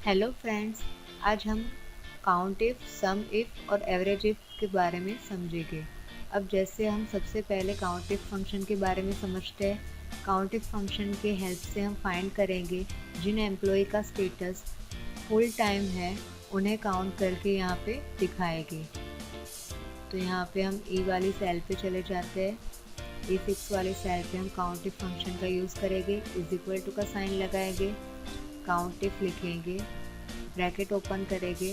Hello friends. आज हम count if, some if और एवरेज इफ के बारे में समझेंगे। अब जैसे हम सबसे पहले काउंट इफ फंक्शन के बारे में समझते हैं। काउंट इफ फंक्शन के हेल्प से हम फाइंड करेंगे जिन एम्प्लॉय का स्टेटस फुल टाइम है उन्हें काउंट करके यहाँ पे दिखाएंगे। तो यहाँ पे हम ई वाली सेल पे चले जाते हैं। E6 वाली सेल पे हम काउंट इफ फंक्शन का यूज़ करेंगे। इज इक्वल टू का साइन लगाएंगे, काउंट इफ लिखेंगे, ब्रैकेट ओपन करेंगे,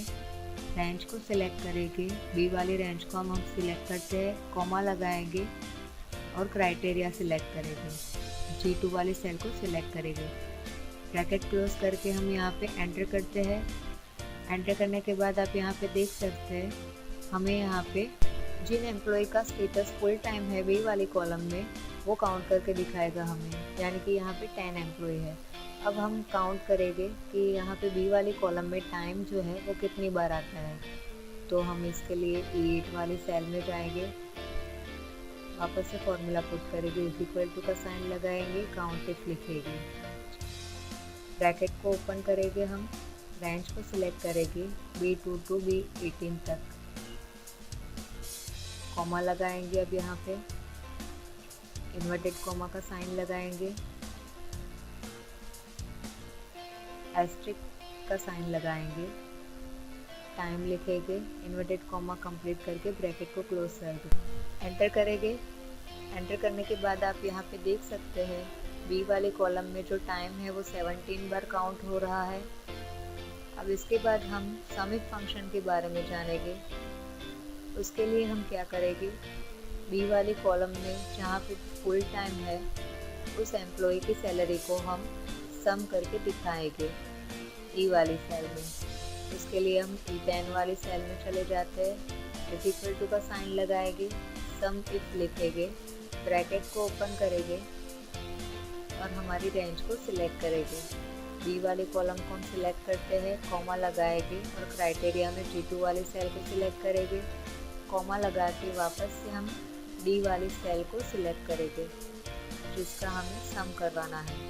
रेंज को सिलेक्ट करेंगे, बी वाली रेंज को हम सिलेक्ट करते हैं, कॉमा लगाएंगे और क्राइटेरिया सिलेक्ट करेंगे, G2 वाली सेल को सिलेक्ट करेंगे, ब्रैकेट क्लोज करके हम यहाँ पे एंटर करते हैं। एंटर करने के बाद आप यहाँ पे देख सकते हैं हमें यहाँ पे जिन एम्प्लॉय का स्टेटस फुल टाइम है बी वाली कॉलम में वो काउंट करके दिखाएगा हमें, यानी कि यहाँ पे 10 एम्प्लॉय है। अब हम काउंट करेंगे कि यहाँ पे बी वाली कॉलम में टाइम जो है वो कितनी बार आता है। तो हम इसके लिए E8 वाली सेल में जाएंगे, वापस से फॉर्मूला पुट करेंगे, इज इक्वल टू का साइन लगाएंगे, काउंट इफ लिखेंगे, ब्रैकेट को ओपन करेंगे, हम रेंज को सिलेक्ट करेंगे B2 टू B18 तक, कॉमा लगाएंगे। अब यहाँ पे इन्वर्टेड कॉमा का साइन लगाएंगे, एस्ट्रिक का साइन लगाएंगे, टाइम लिखेंगे, इन्वर्टेड कॉमा कंप्लीट करके ब्रैकेट को क्लोज कर दें, एंटर करेंगे। एंटर करने के बाद आप यहाँ पे देख सकते हैं बी वाले कॉलम में जो टाइम है वो 17 बार काउंट हो रहा है। अब इसके बाद हम सम इफ फंक्शन के बारे में जानेंगे। उसके लिए हम क्या करेंगे, बी वाली कॉलम में जहाँ पे फुल टाइम है उस एम्प्लॉय की सैलरी को हम सम करके दिखाएंगे ई वाली सेल में। उसके लिए हम E10 वाली सेल में चले जाते हैं, इज इक्वल टू का साइन लगाएंगे, सम इफ लिखेंगे, ब्रैकेट को ओपन करेंगे और हमारी रेंज को सिलेक्ट करेंगे। बी वाली कॉलम को हम सिलेक्ट करते हैं, कॉमा लगाएंगे और क्राइटेरिया में G2 वाली सेल को सिलेक्ट करेंगे, कॉमा लगा के वापस से हम डी वाली सेल को सिलेक्ट करेंगे जिसका हमें सम करवाना है।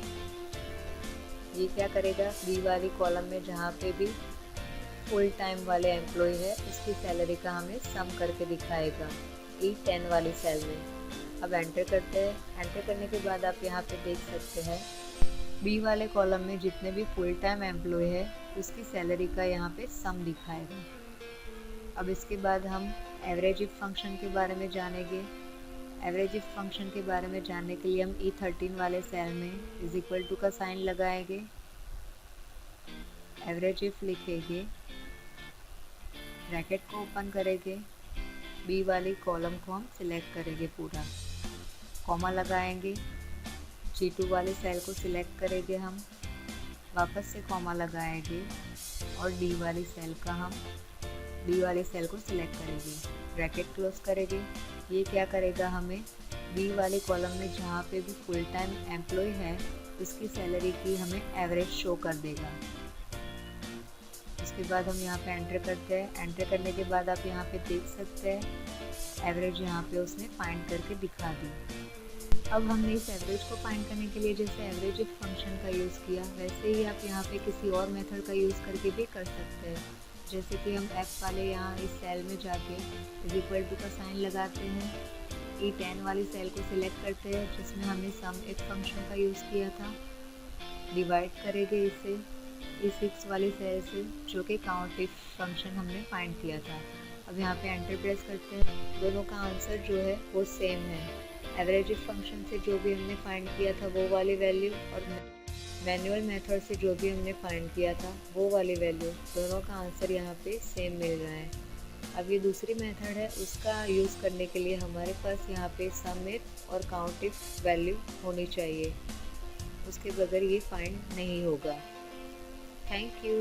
ये क्या करेगा, बी वाली कॉलम में जहाँ पे भी फुल टाइम वाले एम्प्लॉय है उसकी सैलरी का हमें सम करके दिखाएगा E10 वाली सेल में। अब एंटर करते हैं। एंटर करने के बाद आप यहाँ पे देख सकते हैं बी वाले कॉलम में जितने भी फुल टाइम एम्प्लॉय है उसकी सैलरी का यहाँ पे सम दिखाएगा। अब इसके बाद हम एवरेज इफ फंक्शन के बारे में जानेंगे। एवरेज इफ फंक्शन के बारे में जानने के लिए हम E13 वाले सेल में इज इक्वल टू का साइन लगाएंगे, एवरेज इफ लिखेंगे, ब्रैकेट को ओपन करेंगे, बी वाली कॉलम को हम सिलेक्ट करेंगे पूरा, कॉमा लगाएंगे, G2 वाली सेल को सिलेक्ट करेंगे, हम वापस से कॉमा लगाएंगे और डी वाली सेल को सिलेक्ट करेंगे, ब्रैकेट क्लोज करेंगे। ये क्या करेगा, हमें बी वाली कॉलम में जहाँ पे भी फुल टाइम एम्प्लॉय है उसकी सैलरी की हमें एवरेज शो कर देगा। उसके बाद हम यहाँ पे एंटर करते हैं। एंटर करने के बाद आप यहाँ पे देख सकते हैं एवरेज यहाँ पे उसने फाइंड करके दिखा दी। अब हमने इस एवरेज को फाइंड करने के लिए जैसे एवरेज इफ फंक्शन का यूज़ किया वैसे ही आप यहाँ पे किसी और मेथड का यूज़ करके भी कर सकते हैं। जैसे कि हम F वाले यहाँ इस सेल में जाके इज इक्वल टू का साइन लगाते हैं, E10 वाली सेल को सिलेक्ट करते हैं जिसमें हमने सम इफ फंक्शन का यूज़ किया था, डिवाइड करेंगे इसे E6 वाली सेल से जो कि काउंट इफ फंक्शन हमने फाइंड किया था। अब यहाँ पे एंटर प्रेस करते हैं, दोनों का आंसर जो है वो सेम है। एवरेज इफ फंक्शन से जो भी हमने फाइंड किया था वो वाली वैल्यू और मैनुअल मेथड से जो भी हमने फाइंड किया था वो वाली वैल्यू, दोनों का आंसर यहाँ पे सेम मिल रहा है। अब ये दूसरी मेथड है, उसका यूज़ करने के लिए हमारे पास यहाँ पे सम इफ और काउंट इफ वैल्यू होनी चाहिए, उसके बगैर ये फाइंड नहीं होगा। Thank you.